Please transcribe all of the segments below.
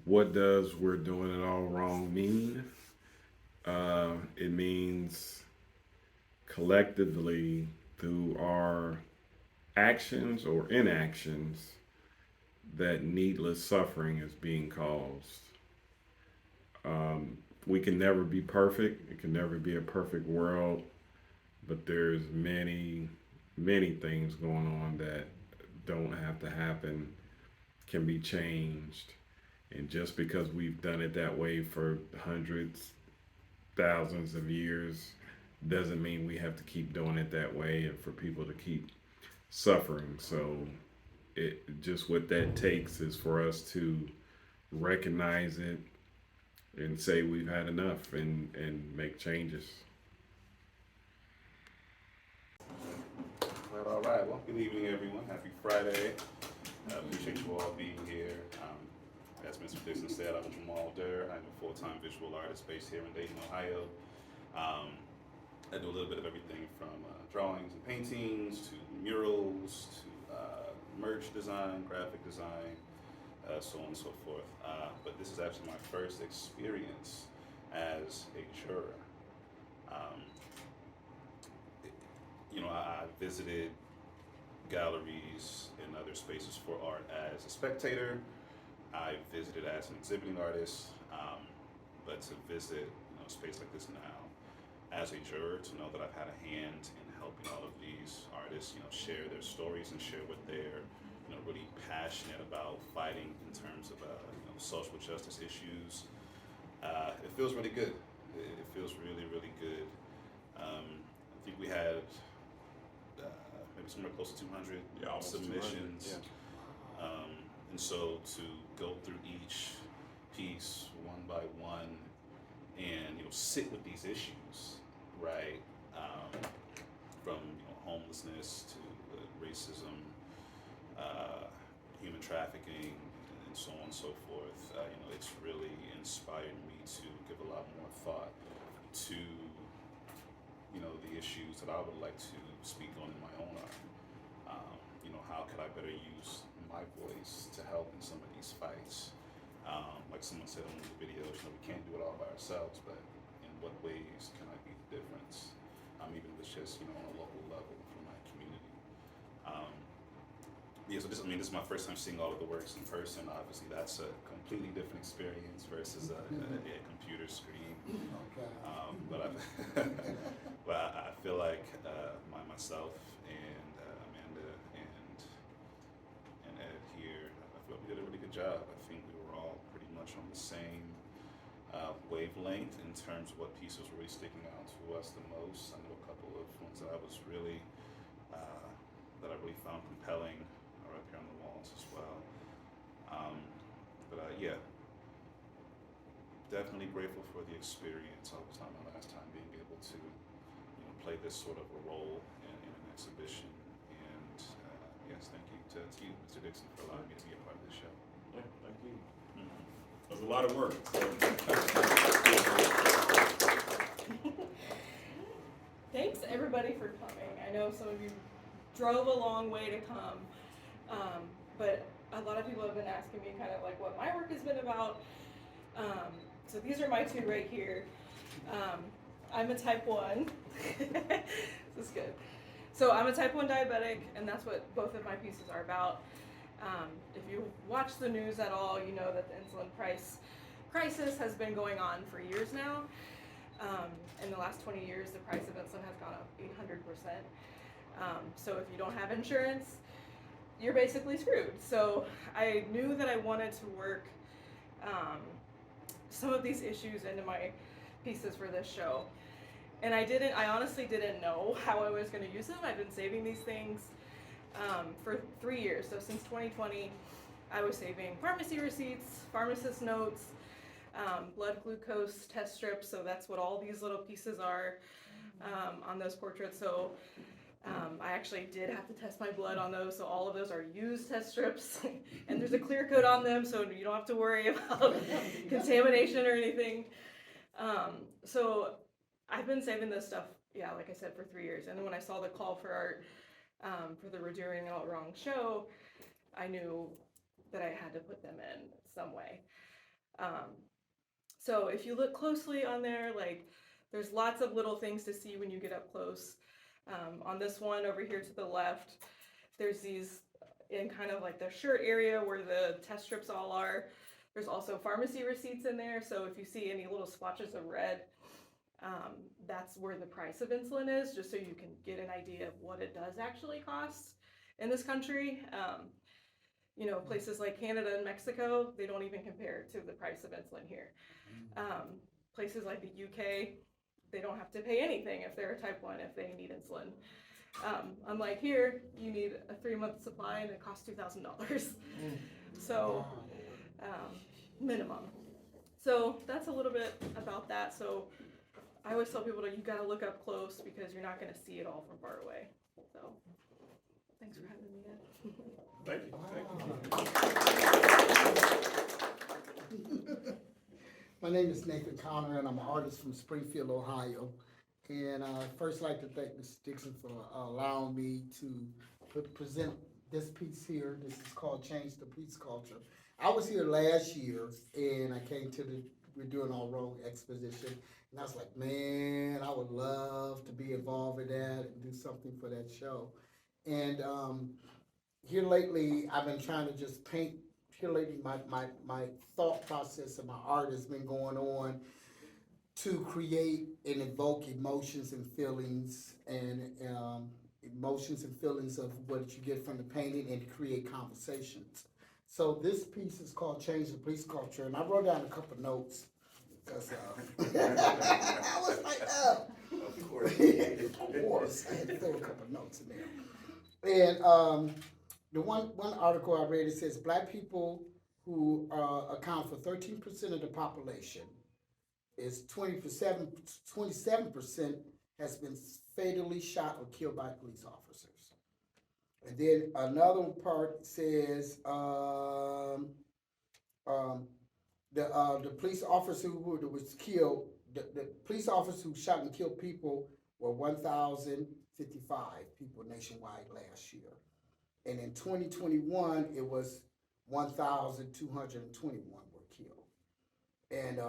What does we're doing it all wrong mean? It means collectively through our actions or inactions that needless suffering is being caused. We can never be perfect. It can never be a perfect world, but there's many things going on that don't have to happen, can be changed. And just because we've done it that way for hundreds, thousands of years, doesn't mean we have to keep doing it that way and for people to keep suffering. So, it just what that takes is for us to recognize it and say we've had enough and make changes. Well, all right. Well, good evening, everyone. Happy Friday. I appreciate you all being here. As Mr. Dixon said, I'm Jamal Durr. I'm a full-time visual artist based here in Dayton, Ohio. Um, I do a little bit of everything from drawings and paintings to murals to merch design, graphic design, so on and so forth. But this is actually my first experience as a juror. Um, I visited galleries and other spaces for art as a spectator. I visited as an exhibiting artist, but to visit a space like this now as a juror, to know that I've had a hand in helping all of these artists, share their stories and share what they're, really passionate about fighting in terms of, social justice issues. It feels really good. It feels really, really good. I think we had maybe somewhere close to 200 Yeah, almost 200. submissions. And so to go through each piece one by one and sit with these issues, right? From homelessness to racism, human trafficking, and so on and so forth. It's really inspired me to give a lot more thought to the issues that I would like to speak on in my own art. How could I better use my voice to help in some of these fights? Like someone said on the videos, we can't do it all by ourselves, but in what ways can I be the difference? Even if it's just, on a local level for my community. So this is my first time seeing all of the works in person. Obviously, that's a completely different experience versus a computer screen. Okay. But I feel like myself and Amanda and Ed here, I feel like we did a really good job. I think we were all pretty much on the same wavelength in terms of what pieces were really sticking out to us the most. I know a couple of ones that I was really that I really found compelling are up here on the walls as well. Yeah, definitely grateful for the experience. I was not my last time being able to play this sort of a role in an exhibition. And yes, thank you to you, Mr. Dixon, for allowing me to be a part of this show. Yeah, thank you. Mhm. It was a lot of work. Thanks everybody for coming. I know some of you drove a long way to come, but a lot of people have been asking me kind of like what my work has been about. So these are my two right here. I'm a type 1. This is good. So I'm a type 1 diabetic, and that's what both of my pieces are about. If you watch the news at all, you know that the insulin price crisis has been going on for years now. In the last 20 years, the price of insulin has gone up 800%. So if you don't have insurance, you're basically screwed. So I knew that I wanted to work some of these issues into my pieces for this show. And I honestly didn't know how I was going to use them. I've been saving these things for 3 years. So since 2020, I was saving pharmacy receipts, pharmacist notes, blood glucose test strips. So that's what all these little pieces are on those portraits. So I actually did have to test my blood on those. So all of those are used test strips. And there's a clear coat on them, so you don't have to worry about contamination or anything. So I've been saving this stuff, yeah, like I said, for 3 years. And then when I saw the call for art for the We're Doing It All Wrong show, I knew that I had to put them in some way. So if you look closely on there, like there's lots of little things to see when you get up close. On this one over here to the left, there's these in kind of like the shirt area where the test strips all are. There's also pharmacy receipts in there, so if you see any little splotches of red, that's where the price of insulin is, just so you can get an idea of what it does actually cost in this country. You know, places like Canada and Mexico, they don't even compare to the price of insulin here. Places like the UK, they don't have to pay anything if they're a type 1 if they need insulin. Unlike here, you need a 3-month supply and it costs $2,000. So, minimum. So that's a little bit about that. So I always tell people that you gotta look up close because you're not gonna see it all from far away. So thanks for having me in. Thank you. My name is Nathan Connor, and I'm an artist from Springfield, Ohio. And I'd first like to thank Mr. Dixon for allowing me to present this piece here. This is called Change the Police Culture. I was here last year, and I came to we're doing our road exposition, and I was like, man, I would love to be involved in that and do something for that show. And here lately, I've been trying to just paint. Here lately, my thought process and my art has been going on to create and evoke emotions and feelings of what you get from the painting and to create conversations. So this piece is called Change the Police Culture, and I wrote down a couple notes because I was like, oh. Of course. Of course, I had to throw a couple notes in there. And the one article I read, it says black people who account for 13% of the population is 27% has been fatally shot or killed by police officers. And then another part says the police officer who was killed, the police officers who shot and killed people were 1,055 people nationwide last year. And in 2021, it was 1,221 were killed. And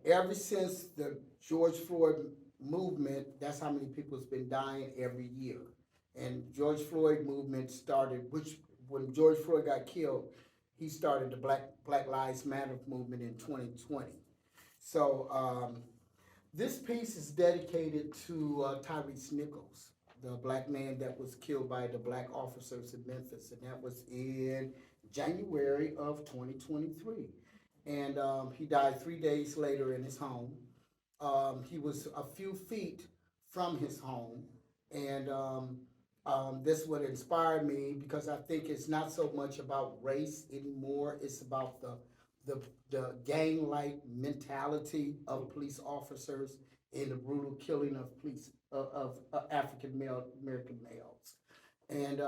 ever since the George Floyd movement, that's how many people has been dying every year. And George Floyd movement started, when George Floyd got killed, he started the Black Lives Matter movement in 2020. So this piece is dedicated to Tyrese Nichols, the black man that was killed by the black officers in Memphis, and that was in January of 2023. And he died 3 days later in his home. He was a few feet from his home, and this would inspire me because I think it's not so much about race anymore. It's about the gang-like mentality of police officers and the brutal killing of African American males. And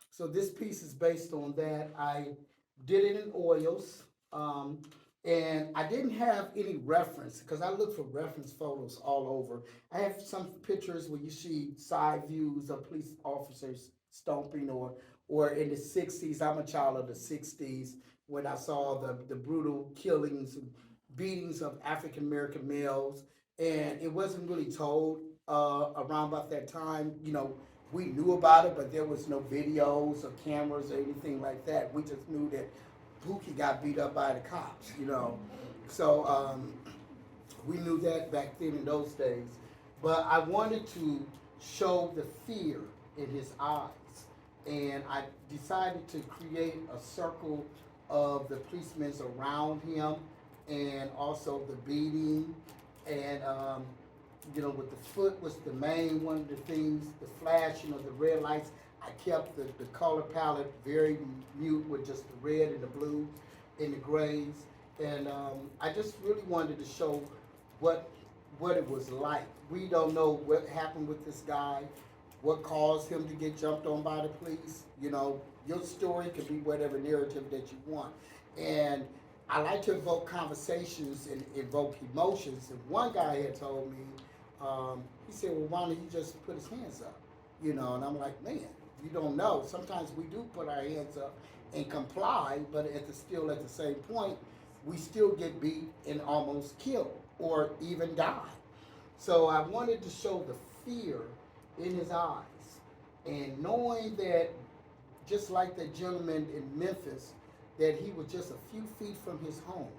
so this piece is based on that. I did it in oils, and I didn't have any reference because I look for reference photos all over. I have some pictures where you see side views of police officers stomping, or in the 60s. I'm a child of the 60s when I saw the brutal killings and beatings of African American males, and it wasn't really told around about that time. You know, we knew about it, but there was no videos or cameras or anything like that. We just knew that Pookie got beat up by the cops, you know. So we knew that back then in those days. But I wanted to show the fear in his eyes. And I decided to create a circle of the policemen around him, and also the beating, and you know, with the foot was the main one of the things, the flashing of the red lights. I kept the color palette very mute with just the red and the blue and the grays. And I just really wanted to show what it was like. We don't know what happened with this guy, what caused him to get jumped on by the police. You know, your story could be whatever narrative that you want. And I like to evoke conversations and evoke emotions. And one guy had told me, he said, well, why don't you just put his hands up? You know, and I'm like, man, you don't know. Sometimes we do put our hands up and comply, but still at the same point, we still get beat and almost killed or even die. So I wanted to show the fear in his eyes, and knowing that, just like that gentleman in Memphis, that he was just a few feet from his home,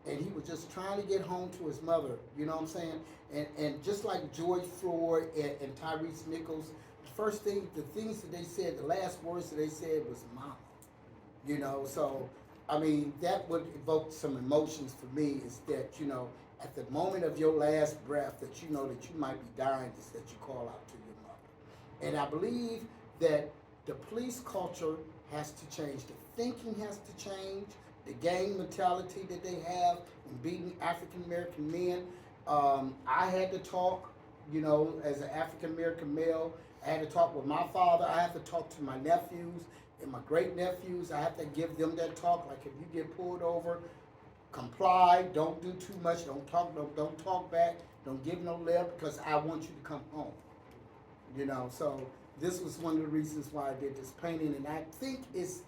and he was just trying to get home to his mother, you know what I'm saying? And just like George Floyd and Tyrese Nichols, the things that they said, the last words that they said was mama, you know? So, I mean, that would evoke some emotions for me, is that, you know, at the moment of your last breath, that you know that you might be dying, is that you call out to your mother. And I believe that the police culture has to change, the thinking has to change, the gang mentality that they have in beating African American men. I had to talk, you know, as an African American male. I had to talk with my father. I had to talk to my nephews and my great nephews. I have to give them that talk. Like, if you get pulled over, comply. Don't do too much. Don't talk back. Don't give no lip, because I want you to come home. You know, so this was one of the reasons why I did this painting, and I think it's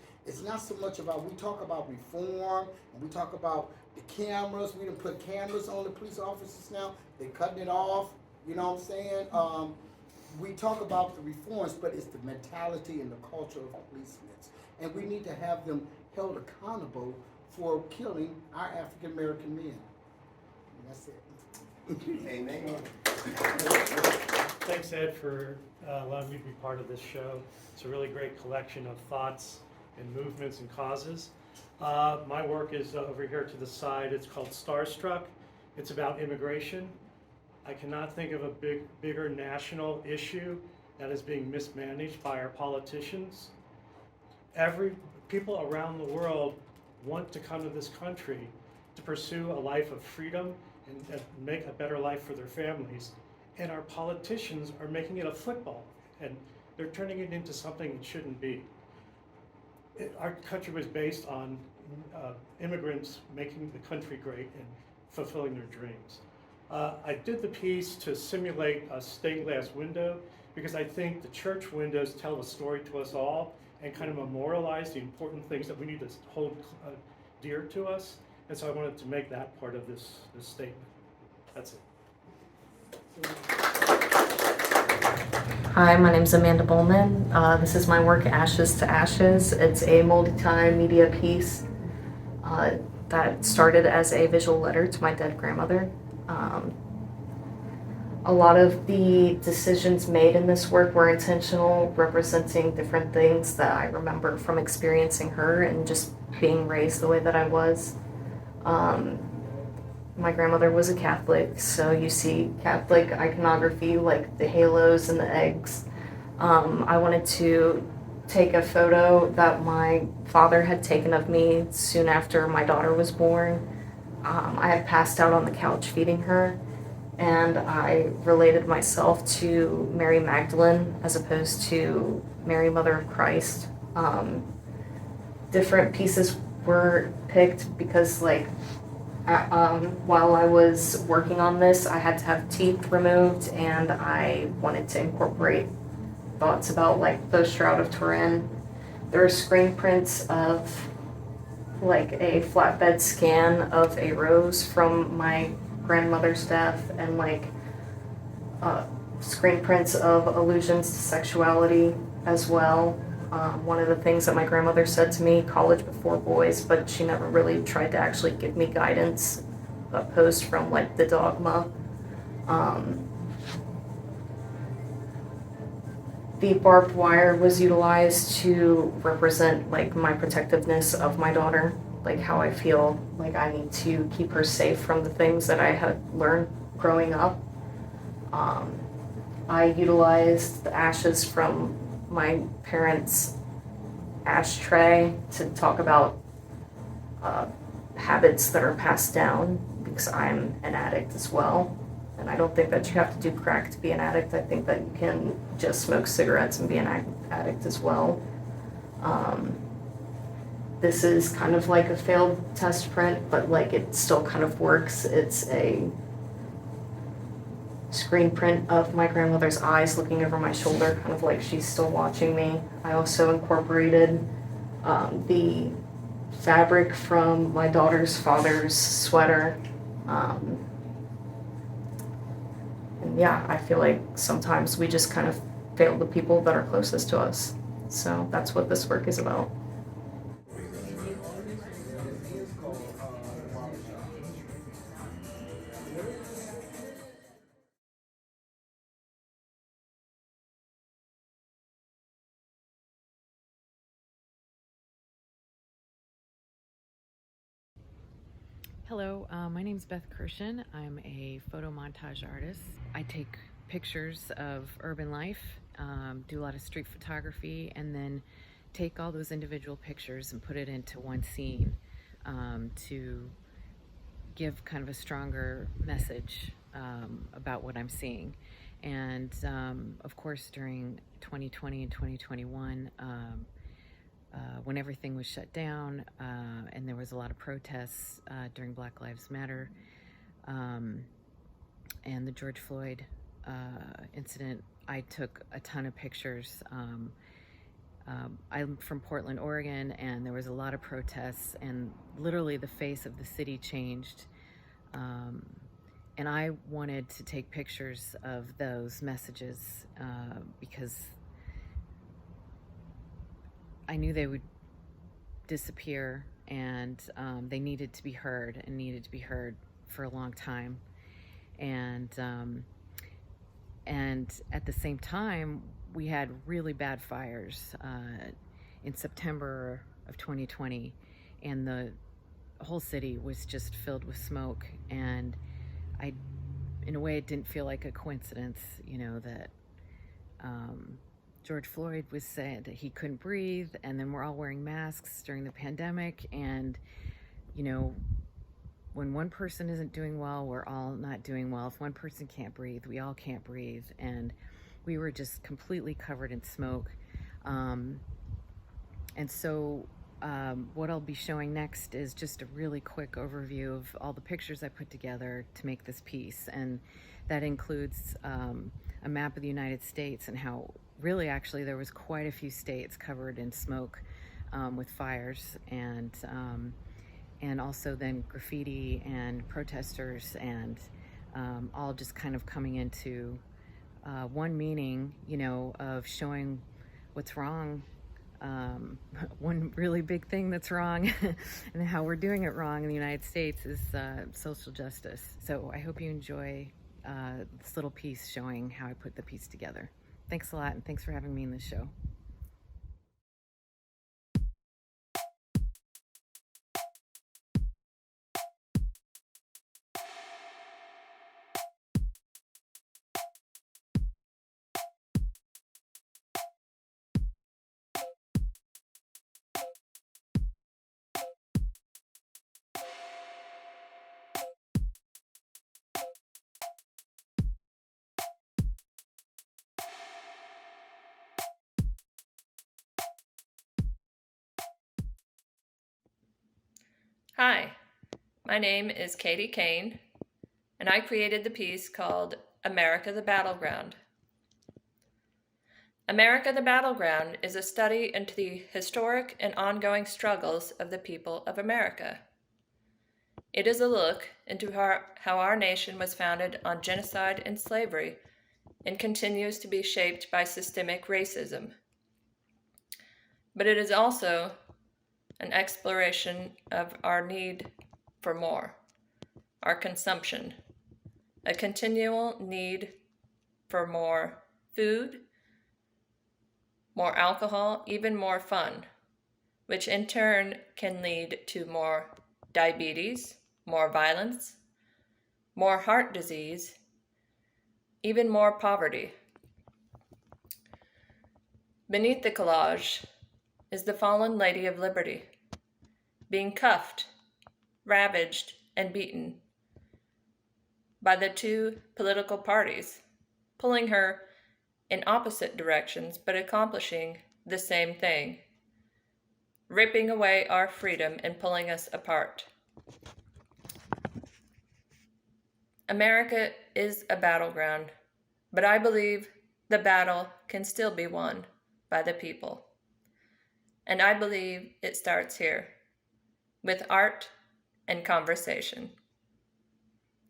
not so much about, we talk about reform, and we talk about the cameras. We done put cameras on the police officers now. They're cutting it off, you know what I'm saying? We talk about the reforms, but it's the mentality and the culture of policemen. And we need to have them held accountable for killing our African American men. And that's it. Amen. Thanks, Ed, for allowing me to be part of this show. It's a really great collection of thoughts and movements and causes. My work is over here to the side. It's called Starstruck. It's about immigration. I cannot think of a bigger national issue that is being mismanaged by our politicians. People around the world want to come to this country to pursue a life of freedom and make a better life for their families. And our politicians are making it a football, and they're turning it into something it shouldn't be. Our country was based on immigrants making the country great and fulfilling their dreams. I did the piece to simulate a stained glass window, because I think the church windows tell a story to us all and kind of memorialize the important things that we need to hold dear to us. And so I wanted to make that part of this statement. That's it. Hi, my name is Amanda Bowman. This is my work, Ashes to Ashes. It's a multi-media piece that started as a visual letter to my dead grandmother. A lot of the decisions made in this work were intentional, representing different things that I remember from experiencing her and just being raised the way that I was. My grandmother was a Catholic, so you see Catholic iconography like the halos and the eggs. I wanted to take a photo that my father had taken of me soon after my daughter was born. I had passed out on the couch feeding her, and I related myself to Mary Magdalene as opposed to Mary, Mother of Christ. Different pieces were picked because, while I was working on this, I had to have teeth removed, and I wanted to incorporate thoughts about the Shroud of Turin. There are screen prints of a flatbed scan of a rose from my grandmother's death, and screen prints of allusions to sexuality as well. One of the things that my grandmother said to me, college before boys, but she never really tried to actually give me guidance opposed from the dogma. The barbed wire was utilized to represent my protectiveness of my daughter, how I feel like I need to keep her safe from the things that I had learned growing up. I utilized the ashes from my parents' ashtray to talk about habits that are passed down, because I'm an addict as well. And I don't think that you have to do crack to be an addict. I think that you can just smoke cigarettes and be an addict as well. This is kind of like a failed test print, but it still kind of works. It's a screen print of my grandmother's eyes looking over my shoulder, kind of like she's still watching me. I also incorporated the fabric from my daughter's father's sweater. And yeah, I feel like sometimes we just kind of fail the people that are closest to us. So that's what this work is about. Hello, my name is Beth Kirshen. I'm a photo montage artist. I take pictures of urban life, do a lot of street photography, and then take all those individual pictures and put it into one scene to give kind of a stronger message about what I'm seeing. And of course, during 2020 and 2021, when everything was shut down and there was a lot of protests during Black Lives Matter and the George Floyd incident, I took a ton of pictures. I'm from Portland, Oregon, and there was a lot of protests, and literally the face of the city changed. And I wanted to take pictures of those messages because I knew they would disappear, and they needed to be heard, and needed to be heard for a long time. And at the same time, we had really bad fires in September of 2020, and the whole city was just filled with smoke. And in a way, it didn't feel like a coincidence, that George Floyd was said that he couldn't breathe, and then we're all wearing masks during the pandemic. And, when one person isn't doing well, we're all not doing well. If one person can't breathe, we all can't breathe. And we were just completely covered in smoke. And so what I'll be showing next is just a really quick overview of all the pictures I put together to make this piece. And that includes a map of the United States, and how really actually there was quite a few states covered in smoke with fires, and also then graffiti and protesters, and all just kind of coming into one meaning, of showing what's wrong. One really big thing that's wrong and how we're doing it wrong in the United States is social justice. So I hope you enjoy this little piece showing how I put the piece together. Thanks a lot, and thanks for having me in this show. Hi, my name is Katie Kane, and I created the piece called America the Battleground. America the Battleground is a study into the historic and ongoing struggles of the people of America. It is a look into how our nation was founded on genocide and slavery and continues to be shaped by systemic racism. But it is also an exploration of our need for more, our consumption, a continual need for more food, more alcohol, even more fun, which in turn can lead to more diabetes, more violence, more heart disease, even more poverty. Beneath the collage is the fallen Lady of Liberty, being cuffed, ravaged, and beaten by the two political parties, pulling her in opposite directions but accomplishing the same thing, ripping away our freedom and pulling us apart. America is a battleground, but I believe the battle can still be won by the people. And I believe it starts here, with art and conversation.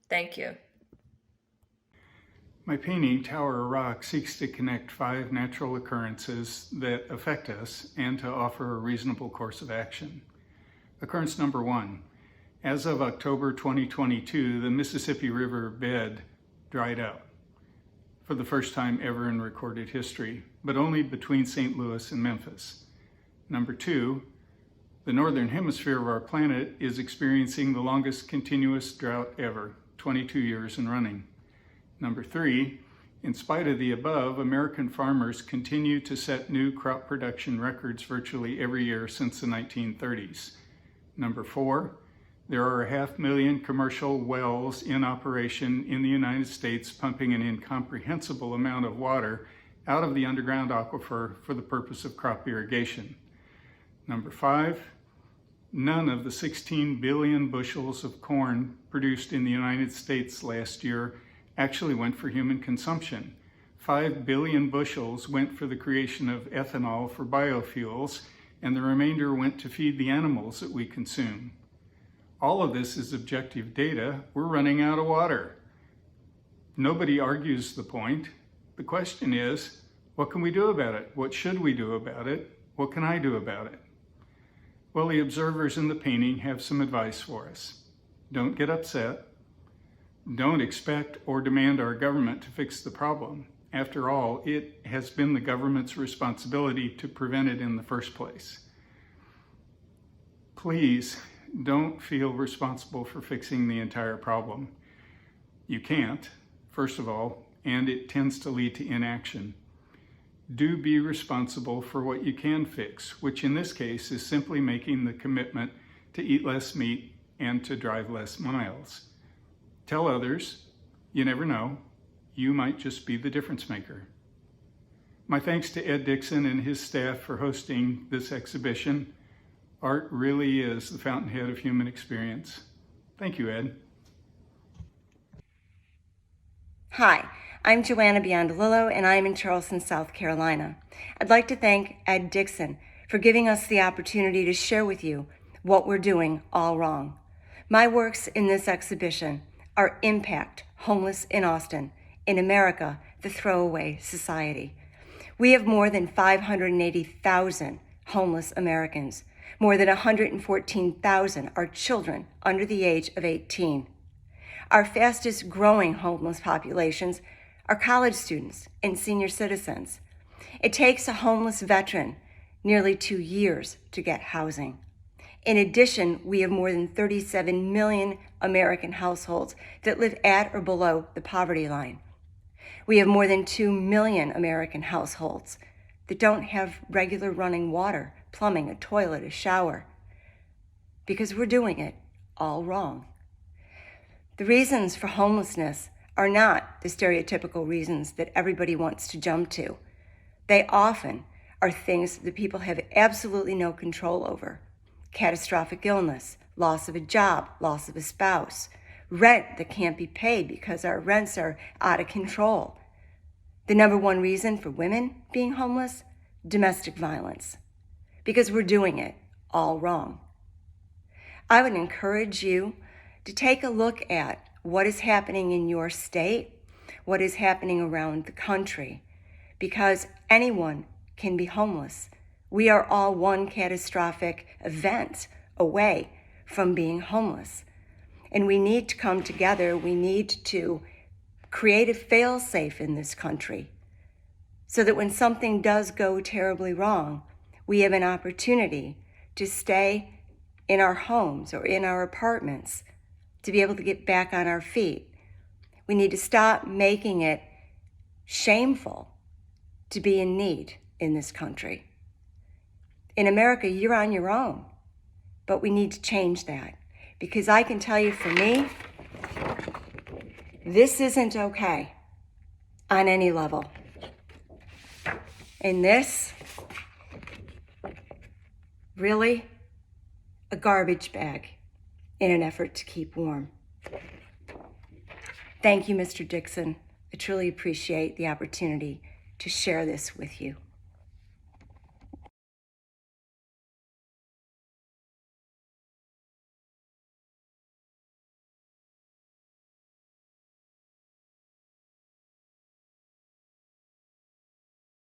Thank you. My painting, Tower of Rock, seeks to connect 5 natural occurrences that affect us and to offer a reasonable course of action. Occurrence number 1. As of October 2022, the Mississippi River bed dried up for the first time ever in recorded history, but only between St. Louis and Memphis. Number 2, the northern hemisphere of our planet is experiencing the longest continuous drought ever, 22 years in running. Number 3, in spite of the above, American farmers continue to set new crop production records virtually every year since the 1930s. Number 4, there are 500,000 commercial wells in operation in the United States pumping an incomprehensible amount of water out of the underground aquifer for the purpose of crop irrigation. Number 5, none of the 16 billion bushels of corn produced in the United States last year actually went for human consumption. 5 billion bushels went for the creation of ethanol for biofuels, and the remainder went to feed the animals that we consume. All of this is objective data. We're running out of water. Nobody argues the point. The question is, what can we do about it? What should we do about it? What can I do about it? Well, the observers in the painting have some advice for us. Don't get upset. Don't expect or demand our government to fix the problem. After all, it has been the government's responsibility to prevent it in the first place. Please don't feel responsible for fixing the entire problem. You can't, first of all, and it tends to lead to inaction. Do be responsible for what you can fix, which in this case is simply making the commitment to eat less meat and to drive less miles. Tell others, you never know, you might just be the difference maker. My thanks to Ed Dixon and his staff for hosting this exhibition. Art really is the fountainhead of human experience. Thank you, Ed. Hi, I'm Joanna Biondolillo, and I'm in Charleston, South Carolina. I'd like to thank Ed Dixon for giving us the opportunity to share with you what we're doing all wrong. My works in this exhibition are Impact, Homeless in Austin, in America, the Throwaway Society. We have more than 580,000 homeless Americans. More than 114,000 are children under the age of 18. Our fastest growing homeless populations are college students and senior citizens. It takes a homeless veteran nearly 2 years to get housing. In addition, we have more than 37 million American households that live at or below the poverty line. We have more than 2 million American households that don't have regular running water, plumbing, a toilet, a shower, because we're doing it all wrong. The reasons for homelessness are not the stereotypical reasons that everybody wants to jump to. They often are things that people have absolutely no control over. Catastrophic illness, loss of a job, loss of a spouse, rent that can't be paid because our rents are out of control. The number one reason for women being homeless, domestic violence, because we're doing it all wrong. I would encourage you to take a look at what is happening in your state, what is happening around the country, because anyone can be homeless. We are all one catastrophic event away from being homeless. And we need to come together. We need to create a fail-safe in this country so that when something does go terribly wrong, we have an opportunity to stay in our homes or in our apartments to be able to get back on our feet. We need to stop making it shameful to be in need in this country. In America, you're on your own, but we need to change that, because I can tell you, for me, this isn't okay on any level. And this, really, a garbage bag in an effort to keep warm. Thank you, Mr. Dixon. I truly appreciate the opportunity to share this with you.